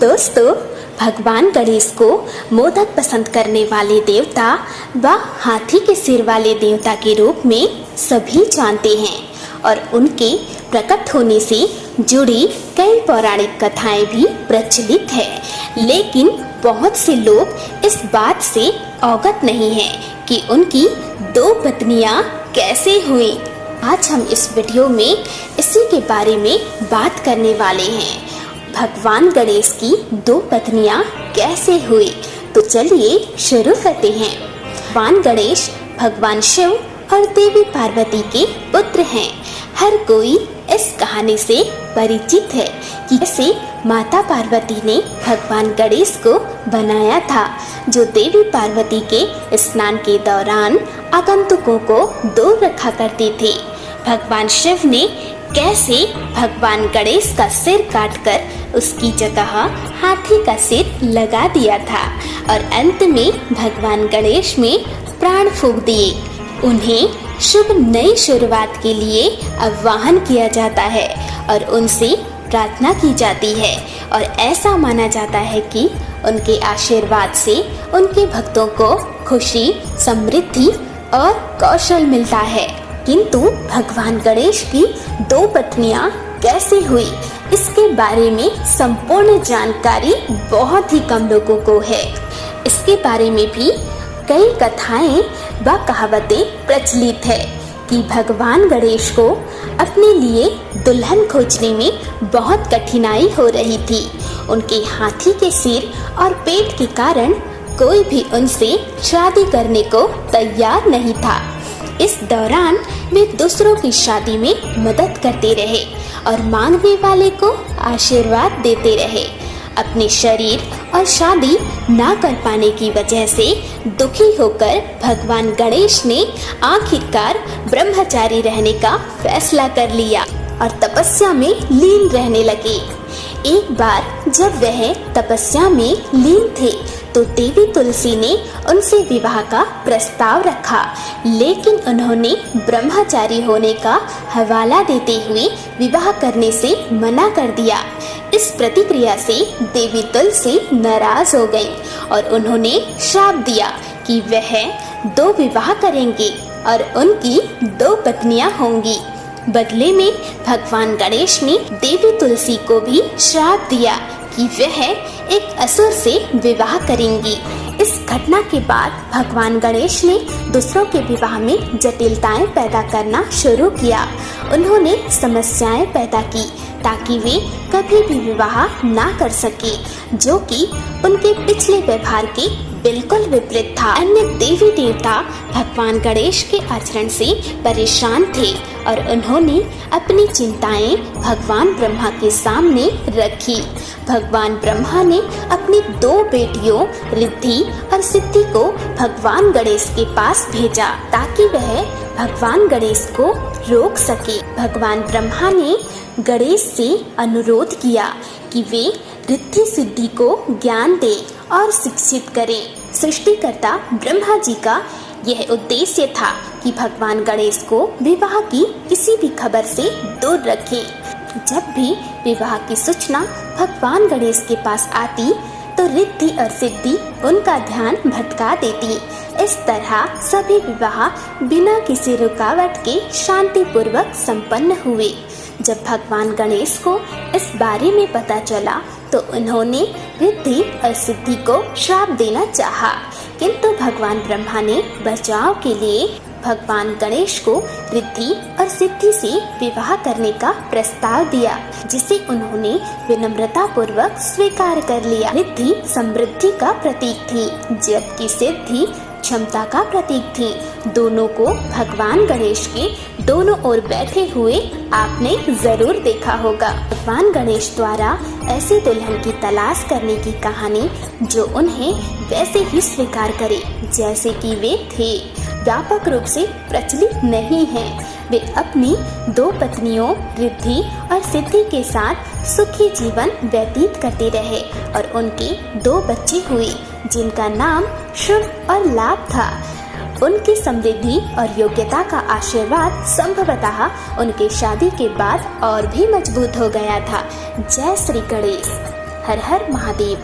दोस्तों, भगवान गणेश को मोदक पसंद करने वाले देवता व हाथी के सिर वाले देवता के रूप में सभी जानते हैं और उनके प्रकट होने से जुड़ी कई पौराणिक कथाएं भी प्रचलित है। लेकिन बहुत से लोग इस बात से अवगत नहीं हैं कि उनकी दो पत्नियां कैसे हुई। आज हम इस वीडियो में इसी के बारे में बात करने वाले हैं। भगवान गणेश की दो पत्नियां कैसे हुई, तो चलिए शुरू करते हैं। भगवान गणेश भगवान शिव और देवी पार्वती के पुत्र हैं। हर कोई इस कहानी से परिचित है कि कैसे माता पार्वती ने भगवान गणेश को बनाया था, जो देवी पार्वती के स्नान के दौरान आगंतुकों को दूर रखा करते थे। भगवान शिव ने कैसे भगवान गणेश का सिर काटकर उसकी जगह हाथी का सिर लगा दिया था और अंत में भगवान गणेश में प्राण फूंक दिए। उन्हें शुभ नई शुरुआत के लिए आह्वान किया जाता है और उनसे प्रार्थना की जाती है और ऐसा माना जाता है कि उनके आशीर्वाद से उनके भक्तों को खुशी, समृद्धि और कौशल मिलता है। किंतु भगवान गणेश की दो पत्नियां कैसे हुई, इसके बारे में संपूर्ण जानकारी बहुत ही कम लोगों को है। इसके बारे में भी कई कथाएं व कहावतें प्रचलित है कि भगवान गणेश को अपने लिए दुल्हन खोजने में बहुत कठिनाई हो रही थी। उनके हाथी के सिर और पेट के कारण कोई भी उनसे शादी करने को तैयार नहीं था। इस दौरान वे दूसरों की शादी में मदद करते रहे और मांगने वाले को आशीर्वाद देते रहे। अपने शरीर और शादी ना कर पाने की वजह से दुखी होकर भगवान गणेश ने आखिरकार ब्रह्मचारी रहने का फैसला कर लिया और तपस्या में लीन रहने लगे। एक बार जब वह तपस्या में लीन थे तो देवी तुलसी ने उनसे विवाह का प्रस्ताव रखा, लेकिन उन्होंने ब्रह्मचारी होने का हवाला देते हुए विवाह करने से मना कर दिया। इस प्रतिक्रिया से देवी तुलसी नाराज हो गईं और उन्होंने श्राप दिया कि वह दो विवाह करेंगे और उनकी दो पत्नियां होंगी। बदले में भगवान गणेश ने देवी तुलसी को भी श्राप दिया कि वह एक असुर से विवाह करेंगी। इस घटना के बाद भगवान गणेश ने दूसरों के विवाह में जटिलताएं पैदा करना शुरू किया। उन्होंने समस्याएं पैदा की ताकि वे कभी भी विवाह ना कर सके, जो कि उनके पिछले व्यवहार के बिल्कुल विपरीत था। अन्य देवी देवता भगवान गणेश के आचरण से परेशान थे और उन्होंने अपनी चिंताएं भगवान ब्रह्मा के सामने रखी। भगवान ब्रह्मा ने अपनी दो बेटियों रिद्धि और सिद्धि को भगवान गणेश के पास भेजा ताकि वह भगवान गणेश को रोक सके। भगवान ब्रह्मा ने गणेश से अनुरोध किया कि वे रिद्धि सिद्धि को ज्ञान दे और शिक्षित करें। सृष्टिकर्ता ब्रह्मा जी का यह उद्देश्य था कि भगवान गणेश को विवाह की किसी भी खबर से दूर रखें। जब भी विवाह की सूचना भगवान गणेश के पास आती तो रिद्धि और सिद्धि उनका ध्यान भटका देती। इस तरह सभी विवाह बिना किसी रुकावट के शांतिपूर्वक संपन्न हुए। जब भगवान गणेश को इस बारे में पता चला तो उन्होंने रिद्धि और सिद्धि को श्राप देना चाहा, किंतु भगवान ब्रह्मा ने बचाव के लिए भगवान गणेश को रिद्धि और सिद्धि से विवाह करने का प्रस्ताव दिया, जिसे उन्होंने विनम्रता पूर्वक स्वीकार कर लिया। रिद्धि समृद्धि का प्रतीक थी, जबकि सिद्धि क्षमता का प्रतीक थी। दोनों को भगवान गणेश के दोनों ओर बैठे हुए आपने जरूर देखा होगा। भगवान गणेश द्वारा ऐसी दुल्हन की तलाश करने की कहानी जो उन्हें वैसे ही स्वीकार करे जैसे कि वे थे, व्यापक रूप से प्रचलित नहीं है। वे अपनी दो पत्नियों रिद्धि और सिद्धि के साथ सुखी जीवन व्यतीत करते रहे और उनके दो बच्चे हुए जिनका नाम शुभ और लाभ था। उनकी समृद्धि और योग्यता का आशीर्वाद संभवतः उनके शादी के बाद और भी मजबूत हो गया था। जय श्री गणेश। हर हर महादेव।